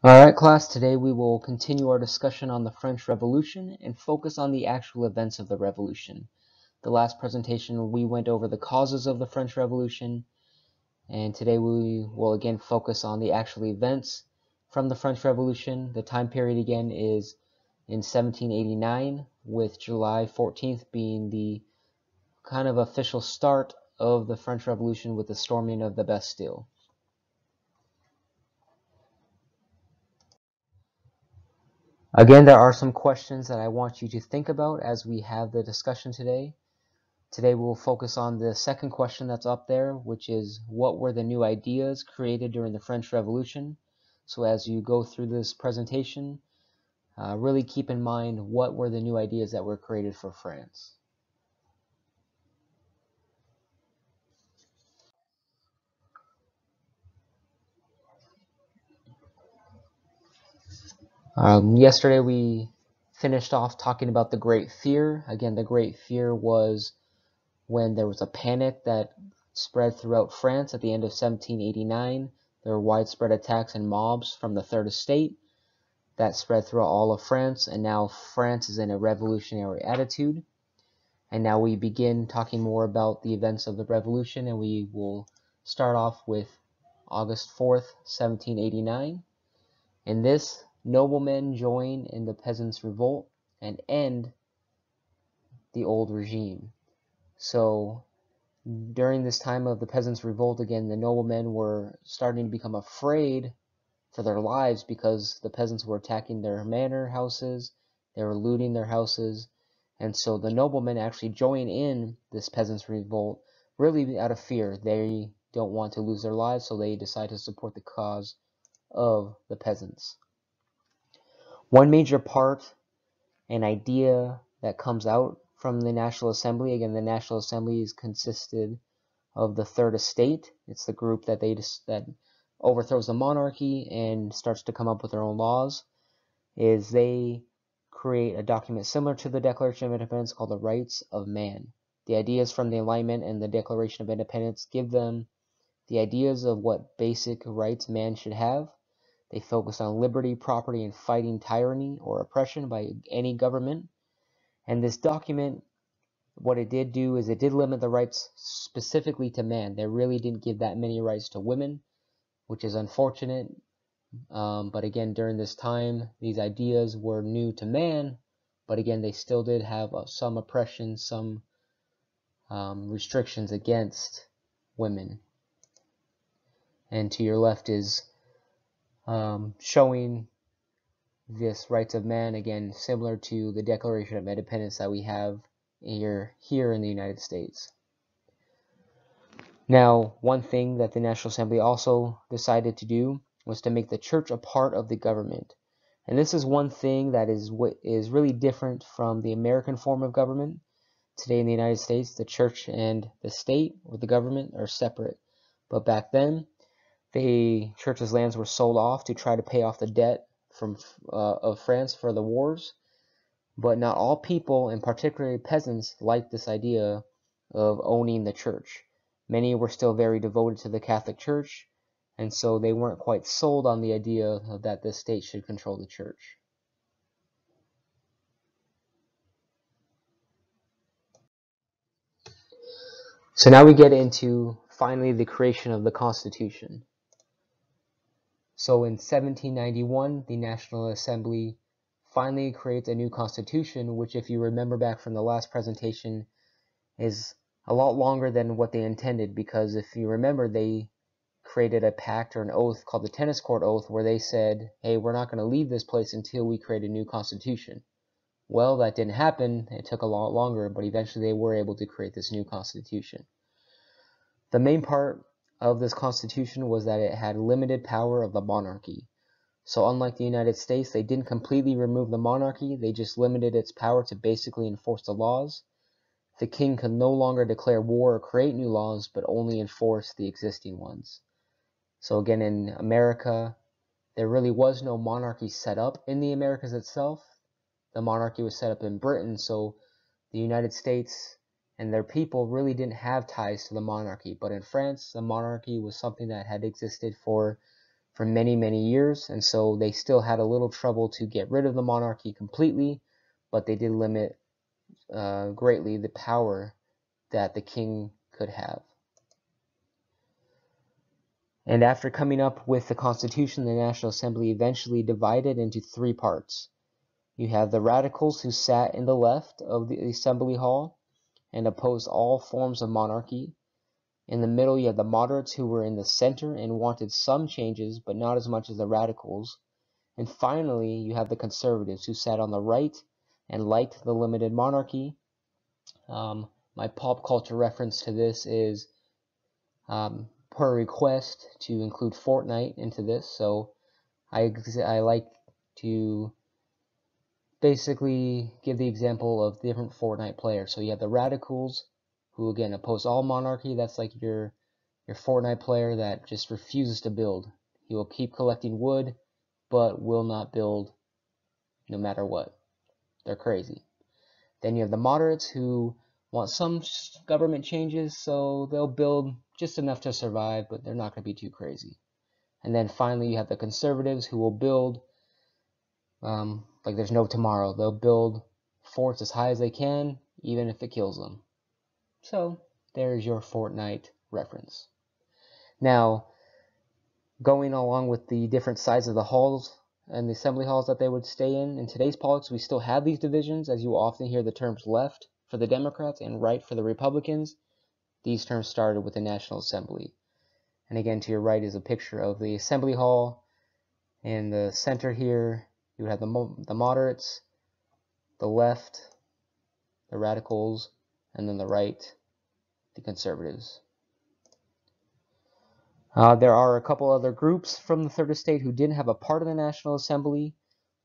Alright class, today we will continue our discussion on the French Revolution and focus on the actual events of the revolution. The last presentation we went over the causes of the French Revolution, and today we will again focus on the actual events from the French Revolution. The time period again is in 1789, with July 14th being the kind of official start of the French Revolution with the storming of the Bastille. Again, there are some questions that I want you to think about as we have the discussion today. Today we'll focus on the second question that's up there, which is what were the new ideas created during the French Revolution? So as you go through this presentation, really keep in mind what were the new ideas that were created for France. Yesterday we finished off talking about the Great Fear. Again, the Great Fear was when there was a panic that spread throughout France at the end of 1789. There were widespread attacks and mobs from the Third Estate that spread throughout all of France, and now France is in a revolutionary attitude. And now we begin talking more about the events of the revolution, and we will start off with August 4th, 1789. In this, noblemen join in the peasants' revolt and end the old regime. So during this time of the peasants' revolt, again, the noblemen were starting to become afraid for their lives because the peasants were attacking their manor houses, they were looting their houses, and so the noblemen actually join in this peasants' revolt really out of fear. They don't want to lose their lives, so they decide to support the cause of the peasants. One major part and idea that comes out from the National Assembly, again, the National Assembly is consisted of the Third Estate. It's the group that overthrows the monarchy and starts to come up with their own laws. Is they create a document similar to the Declaration of Independence called the Rights of Man. The ideas from the Enlightenment and the Declaration of Independence give them the ideas of what basic rights man should have. They focus on liberty, property, and fighting tyranny or oppression by any government. And this document, what it did do is it did limit the rights specifically to man. They really didn't give that many rights to women, which is unfortunate. But again, during this time, these ideas were new to man, but again, they still did have some oppression, some restrictions against women. And to your left is showing this rights of man, again, similar to the Declaration of Independence that we have here in the United States. Now, one thing that the National Assembly also decided to do was to make the church a part of the government. And this is one thing that is really different from the American form of government. Today in the United States, the church and the state or the government are separate. But back then, the church's lands were sold off to try to pay off the debt of France for the wars. But not all people, and particularly peasants, liked this idea of owning the church. Many were still very devoted to the Catholic Church, and so they weren't quite sold on the idea that the state should control the church. So now we get into, finally, the creation of the Constitution. So in 1791, the National Assembly finally creates a new constitution, which, if you remember back from the last presentation, is a lot longer than what they intended, because if you remember, they created a pact or an oath called the Tennis Court Oath, where they said, hey, we're not going to leave this place until we create a new constitution. Well, that didn't happen. It took a lot longer, but eventually they were able to create this new constitution. The main part of this constitution was that it had limited power of the monarchy. So unlike the United States, they didn't completely remove the monarchy, they just limited its power to basically enforce the laws. The king could no longer declare war or create new laws, but only enforce the existing ones. So again, in America, there really was no monarchy set up in the Americas itself. The monarchy was set up in Britain, so the United States and their people really didn't have ties to the monarchy. But in France, the monarchy was something that had existed for for many, many years, and so they still had a little trouble to get rid of the monarchy completely, but they did limit greatly the power that the king could have. And after coming up with the Constitution, the National Assembly eventually divided into three parts. You have the radicals who sat in the left of the Assembly Hall and opposed all forms of monarchy. In the middle, you have the moderates who were in the center and wanted some changes, but not as much as the radicals. And finally, you have the conservatives who sat on the right and liked the limited monarchy. My pop culture reference to this is per request to include Fortnite into this, so I like to basically give the example of different Fortnite players. So you have the radicals, who again oppose all monarchy. That's like your Fortnite player that just refuses to build. He will keep collecting wood, but will not build no matter what. They're crazy. Then you have the moderates who want some government changes, so they'll build just enough to survive, but they're not going to be too crazy. And then finally you have the conservatives who will build like there's no tomorrow. They'll build forts as high as they can, even if it kills them. So there's your Fortnite reference. Now, going along with the different sides of the halls and the assembly halls that they would stay in today's politics, we still have these divisions, as you often hear the terms left for the Democrats and right for the Republicans. These terms started with the National Assembly. And again, to your right is a picture of the Assembly Hall. In the center here, you would have the moderates, the left, the radicals, and then the right, the conservatives. There are a couple other groups from the third estate who didn't have a part of the National Assembly.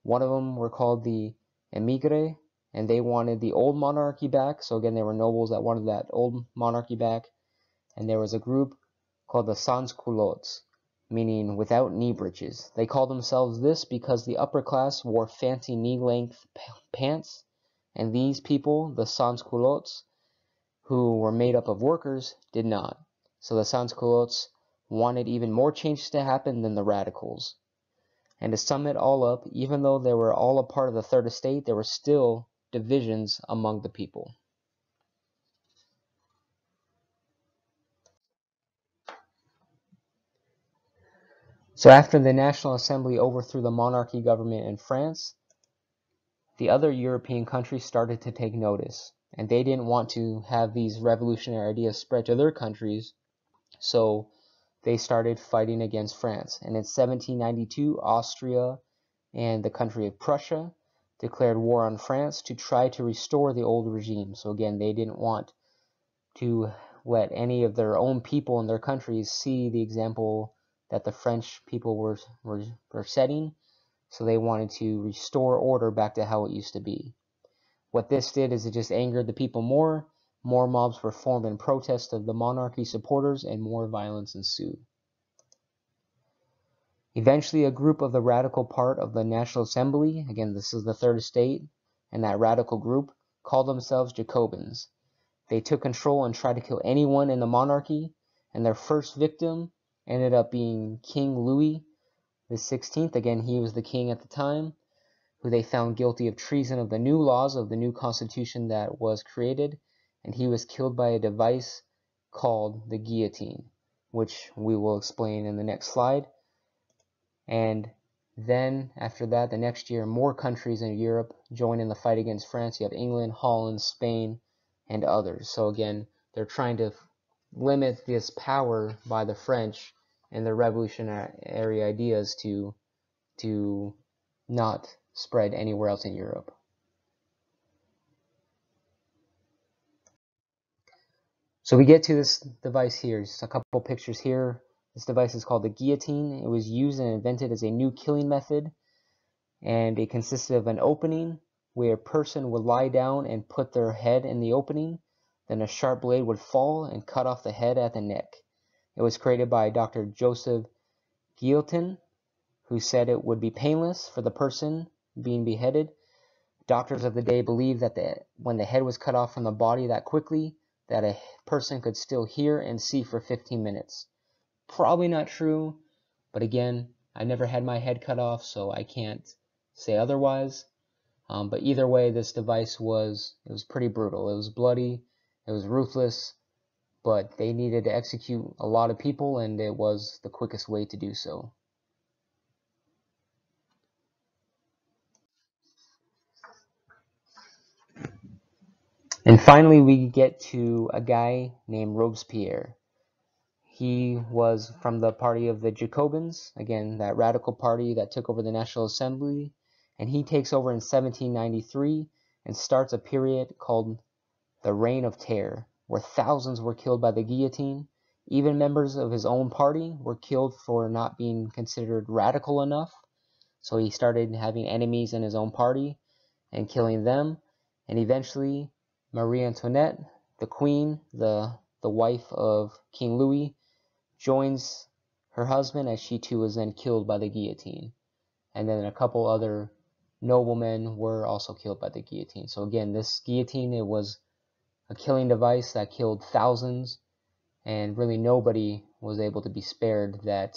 One of them were called the Emigre, and they wanted the old monarchy back. So again, they were nobles that wanted that old monarchy back. And there was a group called the sans-culottes, meaning without knee breeches. They called themselves this because the upper class wore fancy knee-length pants, and these people, the sans-culottes, who were made up of workers, did not. So the sans-culottes wanted even more changes to happen than the radicals. And to sum it all up, even though they were all a part of the third estate, there were still divisions among the people. So after the National Assembly overthrew the monarchy government in France, the other European countries started to take notice, and they didn't want to have these revolutionary ideas spread to their countries, so they started fighting against France. And in 1792, Austria and the country of Prussia declared war on France to try to restore the old regime. So again, they didn't want to let any of their own people in their countries see the example that the French people were setting, so they wanted to restore order back to how it used to be. What this did is it just angered the people more. More mobs were formed in protest of the monarchy supporters, and more violence ensued. Eventually, a group of the radical part of the National Assembly, again this is the third estate, and that radical group called themselves Jacobins. They took control and tried to kill anyone in the monarchy, and their first victim ended up being King Louis XVI. Again, he was the king at the time, who they found guilty of treason of the new laws of the new constitution that was created, and he was killed by a device called the guillotine, which we will explain in the next slide. And then after that, the next year, more countries in Europe joined in the fight against France. You have England, Holland, Spain, and others. So again, they're trying to limit this power by the French and their revolutionary ideas to not spread anywhere else in Europe. So we get to this device here. Just a couple pictures here. This device is called the guillotine. It was used and invented as a new killing method, and it consisted of an opening where a person would lie down and put their head in the opening. Then a sharp blade would fall and cut off the head at the neck. It was created by Dr. Joseph Guillotin, who said it would be painless for the person being beheaded. Doctors of the day believed that when the head was cut off from the body that quickly, that a person could still hear and see for 15 minutes. Probably not true, But again, I never had my head cut off, so I can't say otherwise. But either way, this device was pretty brutal. It was bloody, it was ruthless, but they needed to execute a lot of people, and it was the quickest way to do so. And finally, we get to a guy named Robespierre. He was from the party of the Jacobins, again, that radical party that took over the National Assembly, and he takes over in 1793 and starts a period called the Reign of Terror, where thousands were killed by the guillotine. Even members of his own party were killed for not being considered radical enough. So he started having enemies in his own party and killing them. And eventually, Marie Antoinette, the queen, the wife of King Louis, joins her husband as she too was then killed by the guillotine. And then a couple other noblemen were also killed by the guillotine. So again, this guillotine, it was a killing device that killed thousands, and really nobody was able to be spared that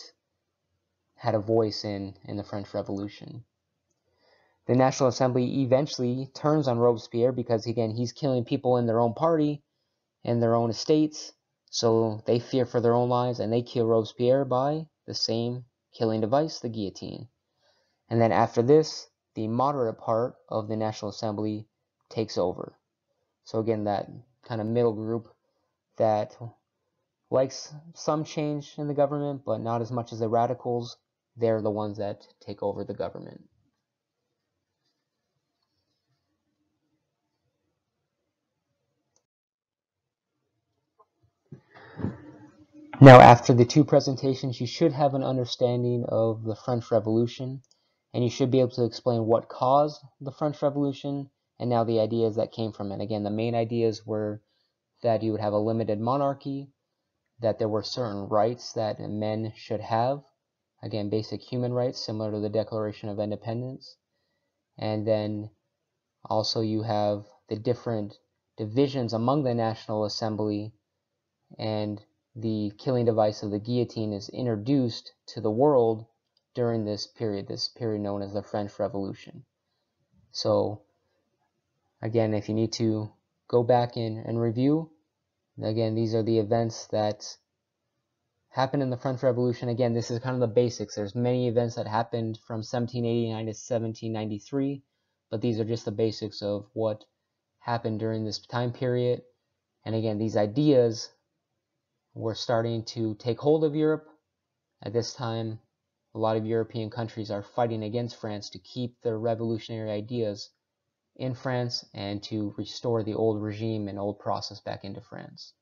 had a voice in the French Revolution. The National Assembly eventually turns on Robespierre because, again, he's killing people in their own party and their own estates, so they fear for their own lives, and they kill Robespierre by the same killing device, the guillotine. And then after this, the moderate part of the National Assembly takes over. So again, that kind of middle group that likes some change in the government, but not as much as the radicals, they're the ones that take over the government. Now, after the two presentations, you should have an understanding of the French Revolution, and you should be able to explain what caused the French Revolution, and now the ideas that came from it. Again, the main ideas were that you would have a limited monarchy, that there were certain rights that men should have, again, basic human rights, similar to the Declaration of Independence, and then also you have the different divisions among the National Assembly, and the killing device of the guillotine is introduced to the world during this period known as the French Revolution. So again, if you need to go back and review, again, these are the events that happened in the French Revolution. Again, this is kind of the basics. There's many events that happened from 1789 to 1793, but these are just the basics of what happened during this time period. And again, these ideas were starting to take hold of Europe. At this time, a lot of European countries are fighting against France to keep their revolutionary ideas in France and to restore the old regime and old process back into France.